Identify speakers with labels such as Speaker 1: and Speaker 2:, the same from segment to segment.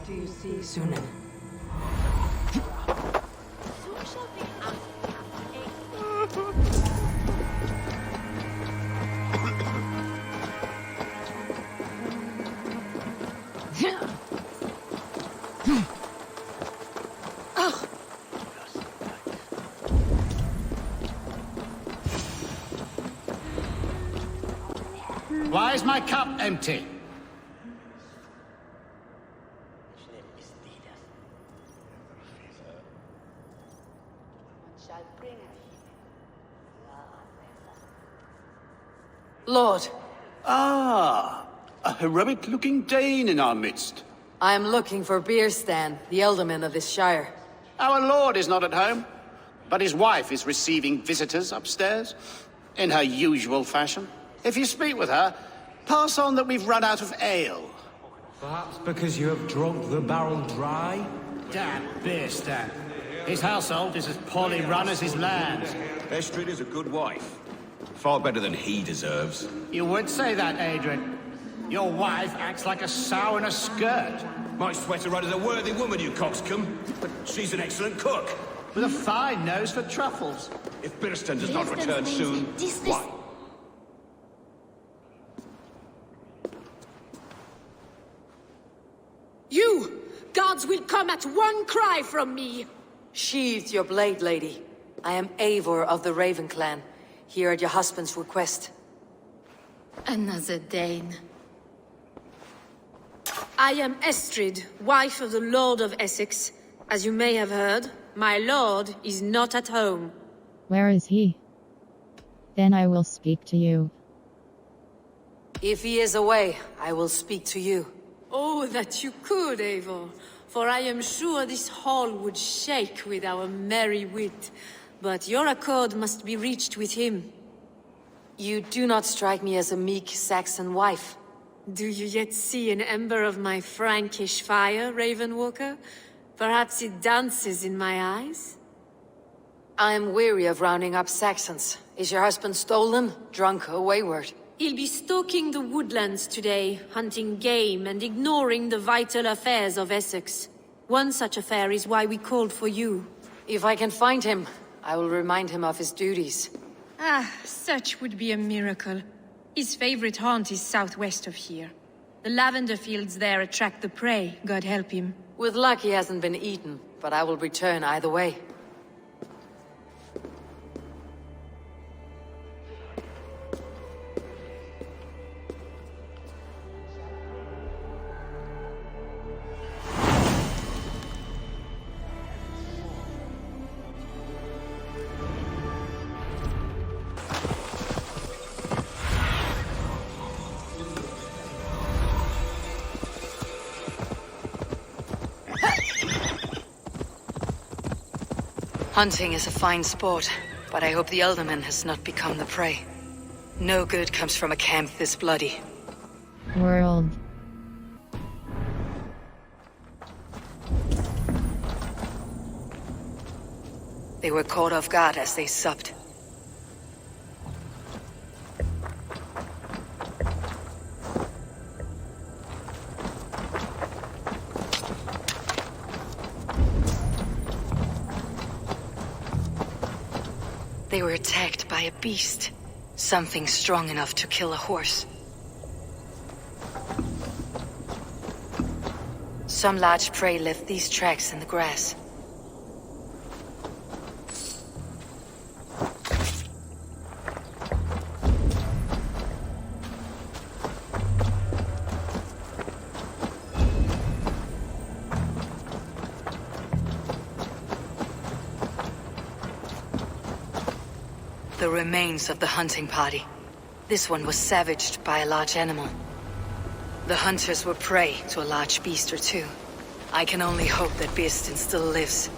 Speaker 1: What do you see, Sunan?
Speaker 2: Why is my cup empty?
Speaker 1: Lord,
Speaker 2: Ah, a heroic-looking Dane in our midst.
Speaker 1: I am looking for Birstan, the alderman of this shire.
Speaker 2: Our lord is not at home, but his wife is receiving visitors upstairs, in her usual fashion. If you speak with her, pass on that we've run out of ale.
Speaker 3: Perhaps because you have drunk the barrel dry?
Speaker 2: Damn Birstan. His household is as poorly run as his lands.
Speaker 4: Estrid is a good wife. Far better than he deserves.
Speaker 2: You would say that, Adrian. Your wife acts like a sow in a skirt.
Speaker 4: Might sweat her right as a worthy woman, you coxcomb. But she's an excellent cook.
Speaker 2: With a fine nose for truffles.
Speaker 4: If Birstan does not return soon, why?
Speaker 5: You! Gods will come at one cry from me!
Speaker 1: Sheathe your blade, lady. I am Eivor of the Raven clan, here at your husband's request.
Speaker 5: Another Dane. I am Estrid, wife of the Lord of Essex. As you may have heard, my lord is not at home.
Speaker 6: Where is he? Then I will speak to you.
Speaker 1: If he is away, I will speak to you.
Speaker 5: Oh, that you could, Eivor. For I am sure this hall would shake with our merry wit. But your accord must be reached with him.
Speaker 1: You do not strike me as a meek Saxon wife.
Speaker 5: Do you yet see an ember of my Frankish fire, Ravenwalker? Perhaps it dances in my eyes?
Speaker 1: I am weary of rounding up Saxons. Is your husband stolen, drunk, or wayward?
Speaker 5: He'll be stalking the woodlands today, hunting game and ignoring the vital affairs of Essex. One such affair is why we called for you.
Speaker 1: If I can find him, I will remind him of his duties.
Speaker 5: Ah, such would be a miracle. His favorite haunt is southwest of here. The lavender fields there attract the prey, God help him.
Speaker 1: With luck he hasn't been eaten, but I will return either way. Hunting is a fine sport, but I hope the Alderman has not become the prey. No good comes from a camp this bloody.
Speaker 6: World.
Speaker 1: They were caught off guard as they supped. They were attacked by a beast. Something strong enough to kill a horse. Some large prey left these tracks in the grass. The remains of the hunting party. This one was savaged by a large animal. The hunters were prey to a large beast or two. I can only hope that Birstan still lives.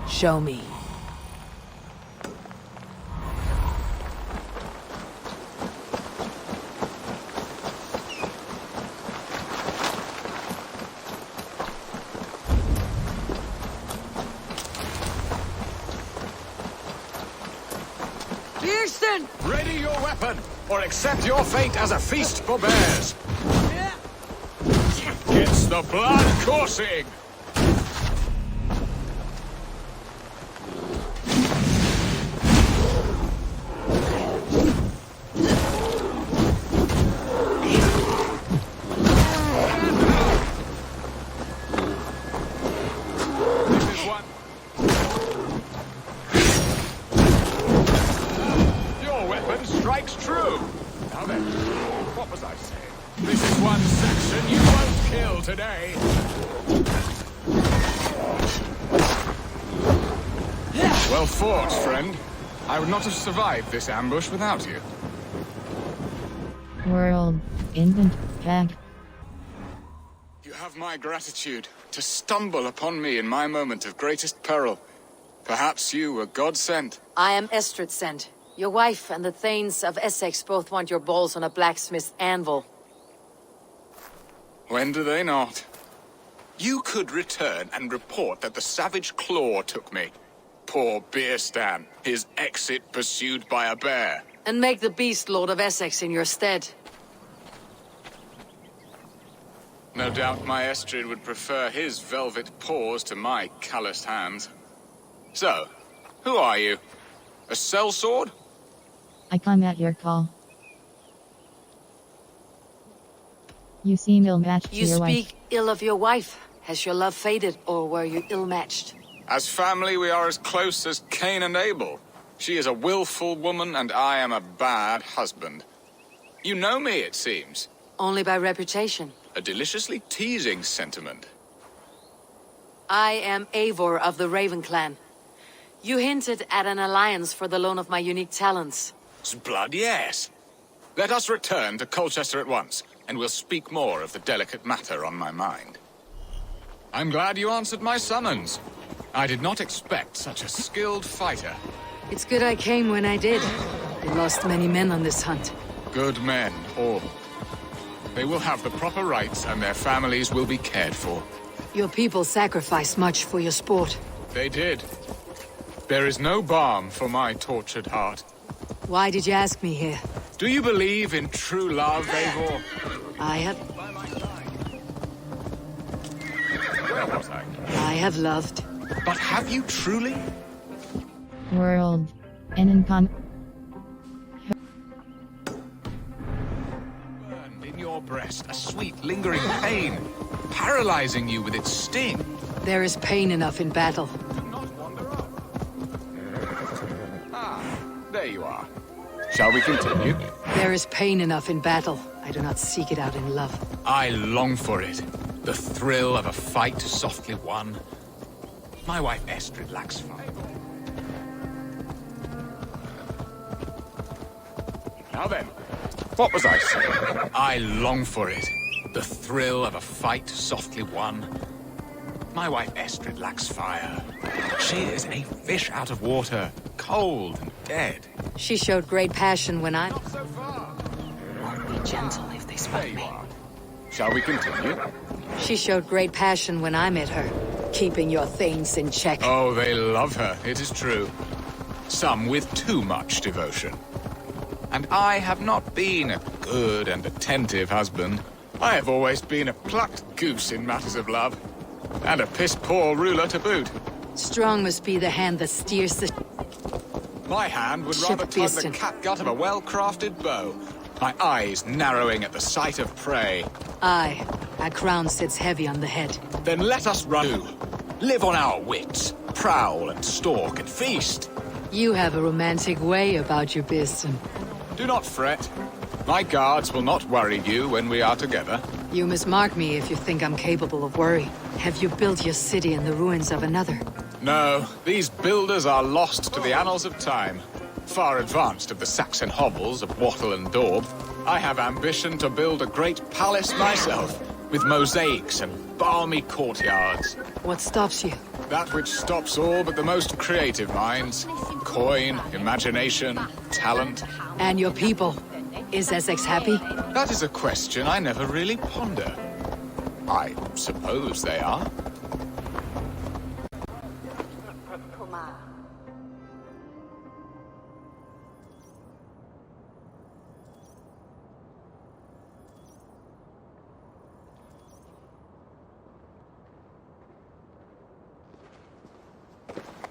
Speaker 1: Show me.
Speaker 5: Birstan!
Speaker 4: Ready your weapon, or accept your fate as a feast for bears. Gets the blood coursing. Strikes true. Now then, what was I saying? This is one section you won't kill today. Well fought, friend. I would not have survived this ambush without you.
Speaker 6: World. Indent. Pack.
Speaker 4: You have my gratitude to stumble upon me in my moment of greatest peril. Perhaps you were God sent.
Speaker 1: I am Estrid sent. Your wife and the Thanes of Essex both want your balls on a blacksmith's anvil.
Speaker 4: When do they not? You could return and report that the savage claw took me. Poor Birstan, his exit pursued by a bear.
Speaker 1: And make the beast Lord of Essex in your stead.
Speaker 4: No doubt my Estrid would prefer his velvet paws to my calloused hands. So, who are you? A sellsword?
Speaker 6: I come at your call. You seem ill-matched to
Speaker 1: You
Speaker 6: your wife.
Speaker 1: speak ill of your wife. Has your love faded, or were you ill-matched?
Speaker 4: As family, we are as close as Cain and Abel. She is a willful woman, and I am a bad husband. You know me, it seems.
Speaker 1: Only by reputation.
Speaker 4: A deliciously teasing sentiment.
Speaker 1: I am Eivor of the Raven clan. You hinted at an alliance for the loan of my unique talents.
Speaker 4: Blood, yes. Let us return to Colchester at once, and we'll speak more of the delicate matter on my mind. I'm glad you answered my summons. I did not expect such a skilled fighter.
Speaker 1: It's good I came when I did. We lost many men on this hunt.
Speaker 4: Good men, all. They will have the proper rights, and their families will be cared for.
Speaker 1: Your people sacrificed much for your sport.
Speaker 4: They did. There is no balm for my tortured heart.
Speaker 1: Why did you ask me here?
Speaker 4: Do you believe in true love, Eivor?
Speaker 1: I have...
Speaker 4: Where was I?
Speaker 1: I have loved.
Speaker 4: But have you truly?
Speaker 6: World. Burned
Speaker 4: in your breast, a sweet, lingering pain, paralyzing you with its sting.
Speaker 1: There is pain enough in battle.
Speaker 4: Do not wander off. Ah, there you are. Shall we continue?
Speaker 1: There is pain enough in battle. I do not seek it out in love.
Speaker 4: I long for it. The thrill of a fight softly won. My wife Estrid lacks fire. Now then, what was I saying? I long for it. The thrill of a fight softly won. My wife Estrid lacks fire. She is a fish out of water, cold and dead.
Speaker 1: She showed great passion when I...
Speaker 4: Not so far.
Speaker 1: Won't be gentle if they
Speaker 4: There
Speaker 1: spot
Speaker 4: you
Speaker 1: me.
Speaker 4: are. Shall we continue?
Speaker 1: She showed great passion when I met her, keeping your things in check.
Speaker 4: Oh, they love her, it is true. Some with too much devotion. And I have not been a good and attentive husband. I have always been a plucked goose in matters of love. And a piss-poor ruler to boot.
Speaker 1: Strong must be the hand that steers the...
Speaker 4: My hand would
Speaker 1: Ship
Speaker 4: rather tug the
Speaker 1: Birstan.
Speaker 4: catgut of a well-crafted bow. My eyes narrowing at the sight of prey.
Speaker 1: Aye, a crown sits heavy on the head.
Speaker 4: Then let us run. Live on our wits. Prowl and stalk and feast.
Speaker 1: You have a romantic way about you, Birstan.
Speaker 4: Do not fret. My guards will not worry you when we are together.
Speaker 1: You mismark me if you think I'm capable of worry. Have you built your city in the ruins of another?
Speaker 4: No, these builders are lost to the annals of time. Far advanced of the Saxon hovels of Wattle and Daub. I have ambition to build a great palace myself, with mosaics and balmy courtyards.
Speaker 1: What stops you?
Speaker 4: That which stops all but the most creative minds. Coin, imagination, talent.
Speaker 1: And your people? Is Essex happy?
Speaker 4: That is a question I never really ponder. I suppose they are.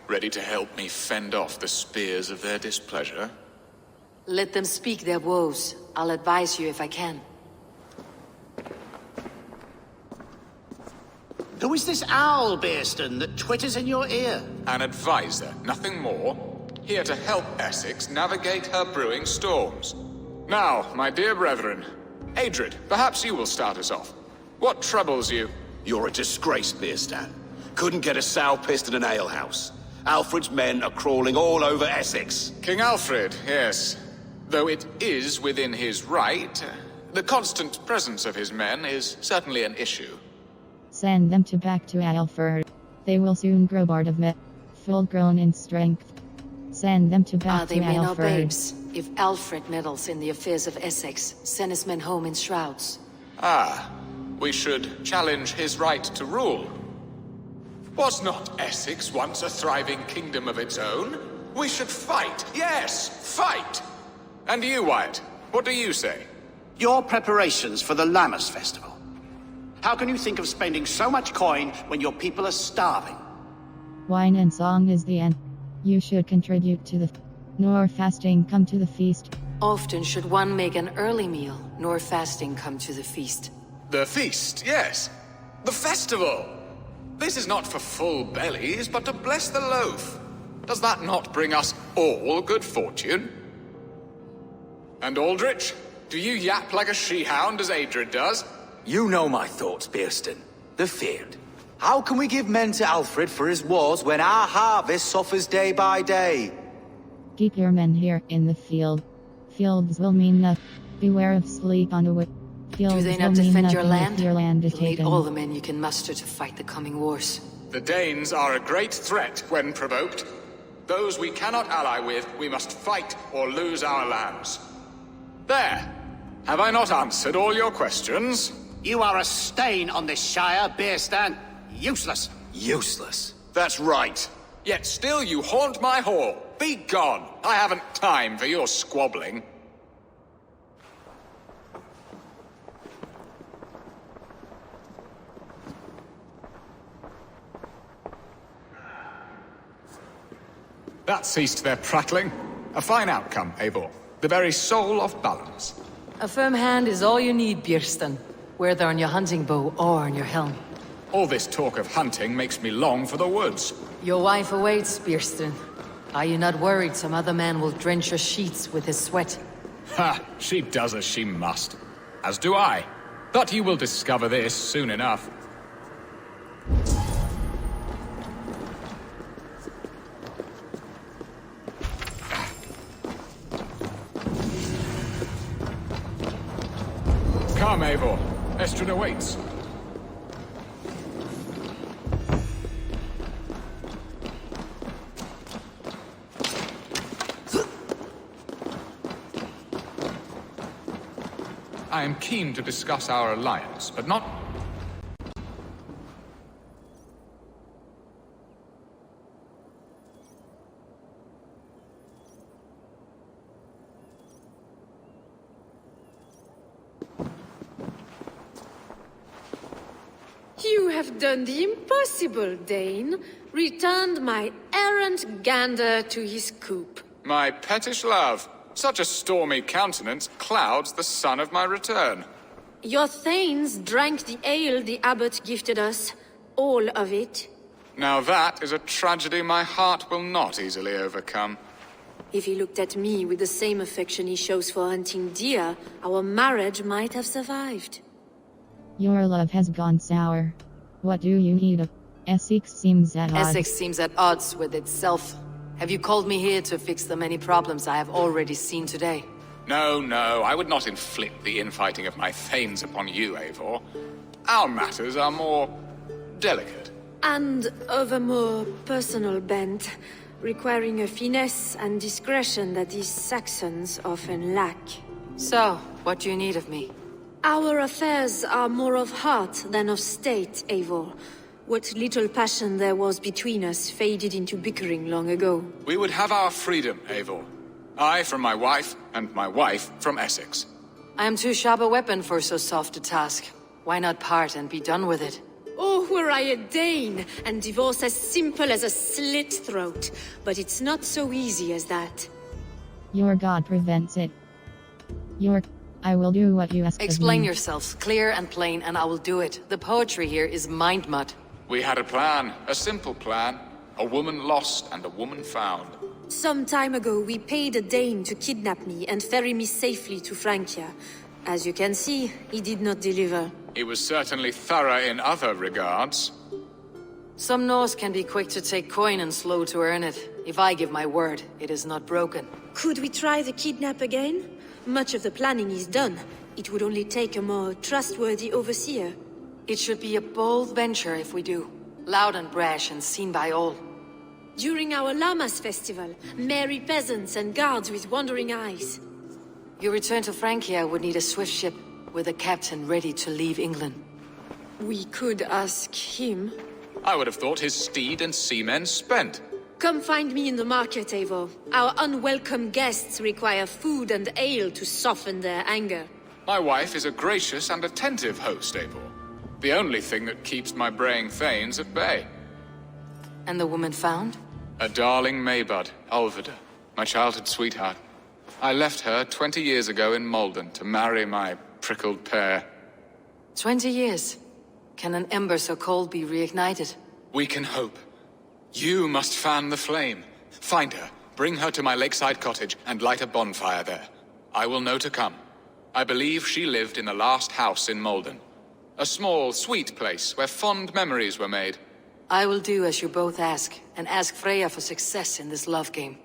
Speaker 4: Ready to help me fend off the spears of their displeasure?
Speaker 1: Let them speak their woes. I'll advise you if I can.
Speaker 2: Who is this owl, Birstan, that twitters in your ear?
Speaker 4: An advisor, nothing more. Here to help Essex navigate her brewing storms. Now, my dear brethren, Adrid, perhaps you will start us off. What troubles you?
Speaker 7: You're a disgrace, Birstan. Couldn't get a sow pissed in an alehouse. Alfred's men are crawling all over Essex.
Speaker 4: King Alfred, yes. Though it is within his right, the constant presence of his men is certainly an issue.
Speaker 6: Send them back to Alfred. They will soon grow bored of me. Full grown in strength. Send them back to
Speaker 1: They men or
Speaker 6: Alfred.
Speaker 1: babes. If Alfred meddles in the affairs of Essex, send his men home in shrouds.
Speaker 4: Ah, we should challenge his right to rule. Was not Essex once a thriving kingdom of its own? We should fight, yes, fight! And you, Wyatt, what do you say?
Speaker 2: Your preparations for the Lammas festival. How can you think of spending so much coin when your people are starving?
Speaker 6: Wine and song is the end. You should contribute to the nor fasting come to the feast.
Speaker 1: Often should one make an early meal, nor fasting come to the feast.
Speaker 4: The feast, yes. The festival! This is not for full bellies, but to bless the loaf. Does that not bring us all good fortune? And Aldrich, do you yap like a she-hound as Adrid does?
Speaker 8: You know my thoughts, Birstan. The field. How can we give men to Alfred for his wars when our harvest suffers day by day?
Speaker 6: Keep your men here in the field. Fields will mean nothing. Beware of sleep on the wood.
Speaker 1: Do they
Speaker 6: Fields
Speaker 1: not
Speaker 6: will mean
Speaker 1: defend your
Speaker 6: nothing
Speaker 1: land?
Speaker 6: if your land is
Speaker 1: You'll need
Speaker 6: taken.
Speaker 1: all the men you can muster to fight the coming wars.
Speaker 4: The Danes are a great threat when provoked. Those we cannot ally with, we must fight or lose our lands. There! Have I not answered all your questions?
Speaker 2: You are a stain on this shire, Birstan. Useless.
Speaker 8: Useless.
Speaker 7: That's right.
Speaker 4: Yet still you haunt my hall. Be gone! I haven't time for your squabbling. That ceased their prattling. A fine outcome, Eivor. The very soul of balance.
Speaker 1: A firm hand is all you need, Birstan. Whether on your hunting bow or on your helm.
Speaker 4: All this talk of hunting makes me long for the woods.
Speaker 1: Your wife awaits, Birstan. Are you not worried some other man will drench your sheets with his sweat?
Speaker 4: Ha! She does as she must. As do I. But you will discover this soon enough. Come, Eivor. Estrid awaits. I am keen to discuss our alliance, but not...
Speaker 5: You have done the impossible, Dane. Returned my errant gander to his coop.
Speaker 4: My pettish love. Such a stormy countenance clouds the sun of my return.
Speaker 5: Your thanes drank the ale the abbot gifted us. All of it.
Speaker 4: Now that is a tragedy my heart will not easily overcome.
Speaker 5: If he looked at me with the same affection he shows for hunting deer, our marriage might have survived.
Speaker 6: Your love has gone sour. What do you need? Essex seems at odds.
Speaker 1: Essex seems at odds with itself. Have you called me here to fix the many problems I have already seen today?
Speaker 4: No, no, I would not inflict the infighting of my thanes upon you, Eivor. Our matters are more delicate.
Speaker 5: And of a more personal bent, requiring a finesse and discretion that these Saxons often lack.
Speaker 1: So, what do you need of me?
Speaker 5: Our affairs are more of heart than of state, Eivor. What little passion there was between us faded into bickering long ago.
Speaker 4: We would have our freedom, Eivor. I from my wife, and my wife from Essex.
Speaker 1: I am too sharp a weapon for so soft a task. Why not part and be done with it?
Speaker 5: Oh, were I a Dane, and divorce as simple as a slit throat. But it's not so easy as that.
Speaker 6: Your god prevents it. I will do what you ask of
Speaker 1: Explain
Speaker 6: me.
Speaker 1: yourselves, clear and plain, and I will do it. The poetry here is mind mud.
Speaker 4: We had a plan, a simple plan. A woman lost and a woman found.
Speaker 5: Some time ago, we paid a Dane to kidnap me and ferry me safely to Francia. As you can see, he did not deliver.
Speaker 4: He was certainly thorough in other regards.
Speaker 1: Some Norse can be quick to take coin and slow to earn it. If I give my word, it is not broken.
Speaker 5: Could we try the kidnap again? Much of the planning is done. It would only take a more trustworthy overseer.
Speaker 1: It should be a bold venture if we do. Loud and brash and seen by all.
Speaker 5: During our Llamas festival, merry peasants and guards with wandering eyes.
Speaker 1: Your return to Francia would need a swift ship, with a captain ready to leave England.
Speaker 5: We could ask him.
Speaker 4: I would have thought his steed and seamen spent.
Speaker 5: Come find me in the market, Eivor. Our unwelcome guests require food and ale to soften their anger.
Speaker 4: My wife is a gracious and attentive host, Eivor. The only thing that keeps my braying thanes at bay.
Speaker 1: And the woman found?
Speaker 4: A darling Maybud, Alvida, my childhood sweetheart. I left her 20 years ago in Malden to marry my prickled pear.
Speaker 1: 20 years. Can an ember so cold be reignited?
Speaker 4: We can hope. You must fan the flame. Find her, bring her to my lakeside cottage, and light a bonfire there. I will know to come. I believe she lived in the last house in Malden. A small, sweet place where fond memories were made.
Speaker 1: I will do as you both ask, and ask Freya for success in this love game.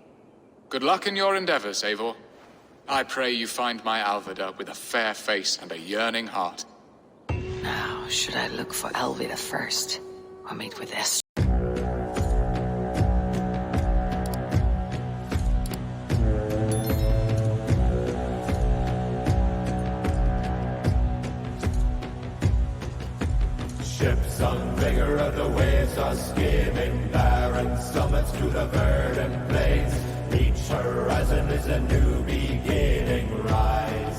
Speaker 4: Good luck in your endeavors, Eivor. I pray you find my Alvida with a fair face and a yearning heart.
Speaker 1: Now, should I look for Alvida first, or meet with Estrid?
Speaker 9: Ships on vigor of the waves are skimming barren summits to the verdant plains. Each horizon is a new beginning. Rise.